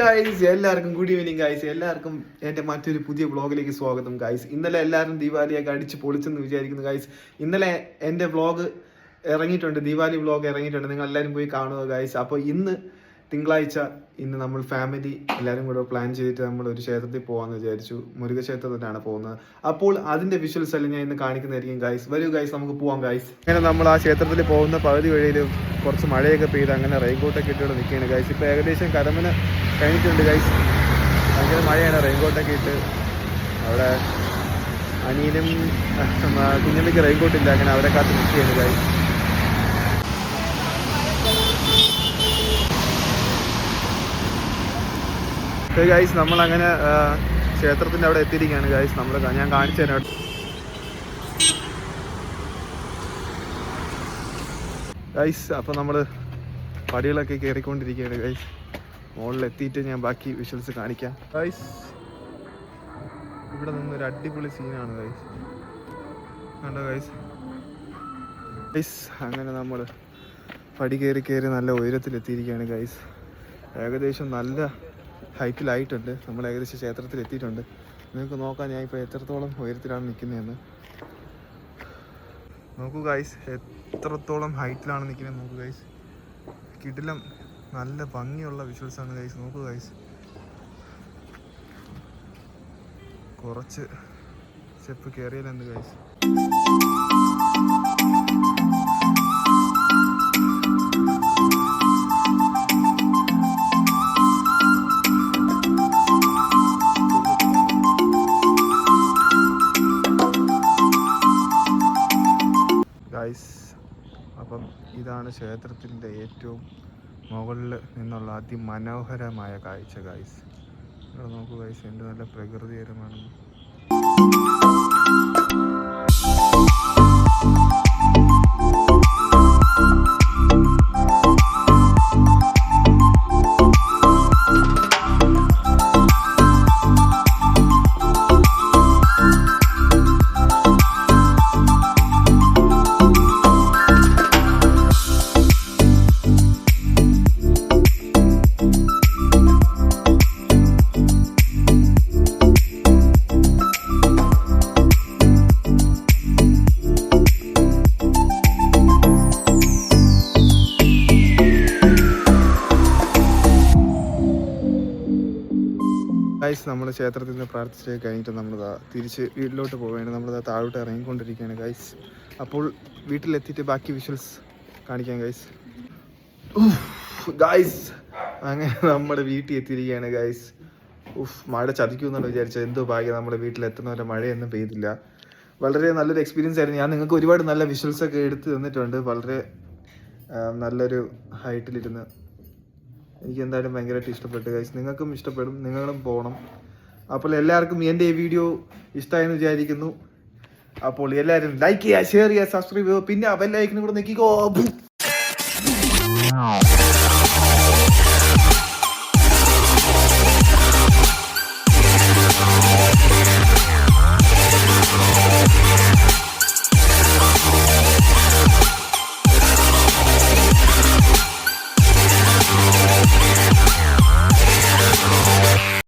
Guys എല്ലാവർക്കും good evening guys. എല്ലാവർക്കും എൻ്റെ മറ്റൊരു പുതിയ വ്ളോഗിലേക്ക് സ്വാഗതം ഗൈസ്. ഇന്നലെ എല്ലാവരും ദീപാവലിയൊക്കെ അടിച്ച് പൊളിച്ചെന്ന് വിചാരിക്കുന്നു ഗൈസ്. ഇന്നലെ എൻ്റെ വ്ളോഗ് ഇറങ്ങിയിട്ടുണ്ട്, ദീപാവലി വ്ളോഗ് ഇറങ്ങിയിട്ടുണ്ട്. നിങ്ങൾ എല്ലാവരും പോയി കാണുക ഗൈസ്. അപ്പോൾ ഇന്ന് തിങ്കളാഴ്ച, ഇന്ന് നമ്മൾ ഫാമിലി എല്ലാവരും കൂടെ പ്ലാൻ ചെയ്തിട്ട് നമ്മൾ ഒരു ക്ഷേത്രത്തിൽ പോകാമെന്ന് വിചാരിച്ചു. മുരുകക്ഷേത്രത്തിലാണ് പോകുന്നത്. അപ്പോൾ അതിൻ്റെ വിഷ്വൽസ് എല്ലാം ഞാൻ ഇന്ന് കാണിക്കുന്നതായിരിക്കും ഗൈസ്. വരൂ ഗൈസ്, നമുക്ക് പോവാം ഗൈസ്. അങ്ങനെ നമ്മൾ ആ ക്ഷേത്രത്തിൽ പോകുന്ന പകുതി വഴിയിൽ കുറച്ച് മഴയൊക്കെ പെയ്ത് അങ്ങനെ റെയിൻകോട്ടൊക്കെ ഇട്ടുകൊണ്ട് നിൽക്കുകയാണ് ഗൈസ്. ഇപ്പോൾ ഏകദേശം കരമന കഴിഞ്ഞിട്ടുണ്ട് ഗൈസ്. ഭയങ്കര മഴയാണ്. റെയിൻകോട്ടൊക്കെ ഇട്ട് അവിടെ അനിയനും കുഞ്ഞമ്മയ്ക്ക് റെയിൻകോട്ടില്ല, അങ്ങനെ അവരെ കാത്ത് നിൽക്കുകയാണ് ഗൈസ്. ഗൈസ് നമ്മളങ്ങനെ ക്ഷേത്രത്തിൻ്റെ അവിടെ എത്തിയിരിക്കുകയാണ് ഗൈസ്. ഞാൻ കാണിച്ചു തരാം. ഗൈസ് അപ്പോൾ നമ്മൾ പടികളൊക്കെ കയറിക്കൊണ്ടിരിക്കുകയാണ് ഗൈസ്. മുകളിൽ എത്തിയിട്ട് ഞാൻ ബാക്കി വിഷ്വൽസ് കാണിക്കാം ഗൈസ്. ഇവിടെ നിന്നൊരു അടിപൊളി സീനാണ് ഗൈസ്. കണ്ടോ ഗൈസ്. ഗൈസ് അങ്ങനെ നമ്മൾ പടി കയറി നല്ല ഉയരത്തിലെത്തിയിരിക്കുകയാണ് ഗൈസ്. ഏകദേശം നല്ല ഹൈറ്റിലായിട്ടുണ്ട്. നമ്മൾ ഏകദേശം ക്ഷേത്രത്തിൽ എത്തിയിട്ടുണ്ട്. നിങ്ങൾക്ക് നോക്കാം ഞാൻ ഇപ്പോൾ എത്രത്തോളം ഉയരത്തിലാണ് നിൽക്കുന്നതെന്ന്. നോക്കൂ ഗൈസ്, എത്രത്തോളം ഹൈറ്റിലാണ് നിൽക്കുന്നത് നോക്കൂ ഗൈസ്. കിടിലം നല്ല ഭംഗിയുള്ള വിഷ്വൽസാണ് ഗൈസ്. നോക്കൂ ഗൈസ്, കുറച്ച് സ്റ്റെപ്പ് കയറിയാലുണ്ട് ഗൈസ്. അപ്പം ഇതാണ് ക്ഷേത്രത്തിൻ്റെ ഏറ്റവും മുകളിൽ നിന്നുള്ള അതിമനോഹരമായ കാഴ്ച ഗൈസ്. ഇവിടെ നോക്കൂ ഗൈസ്, എന്ത് നല്ല പ്രകൃതികരമാണെന്ന്. ഗൈസ് നമ്മൾ ക്ഷേത്രത്തിൽ നിന്ന് പ്രാർത്ഥിച്ച് കഴിഞ്ഞിട്ട് നമ്മൾ തിരിച്ച് വീട്ടിലോട്ട് പോവുകയാണ്. നമ്മൾ താഴോട്ട് ഇറങ്ങിക്കൊണ്ടിരിക്കുകയാണ് ഗൈസ്. അപ്പോൾ വീട്ടിലെത്തിയിട്ട് ബാക്കി വിഷ്വൽസ് കാണിക്കാം ഗൈസ്. ഗൈസ് അങ്ങനെ നമ്മുടെ വീട്ടിൽ എത്തിയിരിക്കുകയാണ് ഗൈസ്. മഴ ചതിക്കുമെന്നാണ് വിചാരിച്ചത്. എന്തോ ഭാഗ്യം, നമ്മുടെ വീട്ടിലെത്തുന്നവരെ മഴയൊന്നും പെയ്തില്ല. വളരെ നല്ലൊരു എക്സ്പീരിയൻസ് ആയിരുന്നു. ഞാൻ നിങ്ങൾക്ക് ഒരുപാട് നല്ല വിഷ്വൽസൊക്കെ എടുത്ത് തന്നിട്ടുണ്ട്. വളരെ നല്ലൊരു ഹൈറ്റിലിരുന്ന് എനിക്ക് എന്തായാലും ഭയങ്കരമായിട്ട് ഇഷ്ടപ്പെട്ടു ഗൈസ്. നിങ്ങൾക്കും ഇഷ്ടപ്പെടും, നിങ്ങളും പോകണം. അപ്പോൾ എല്ലാവർക്കും എൻ്റെ ഈ വീഡിയോ ഇഷ്ടമായെന്ന് വിചാരിക്കുന്നു. അപ്പോൾ എല്ലാവരും ലൈക്ക് ചെയ്യുക, ഷെയർ ചെയ്യുക, സബ്സ്ക്രൈബ് ചെയ്യുക, പിന്നെ ബെൽ ഐക്കൺ കൂടെ ഞെക്കിക്കോ.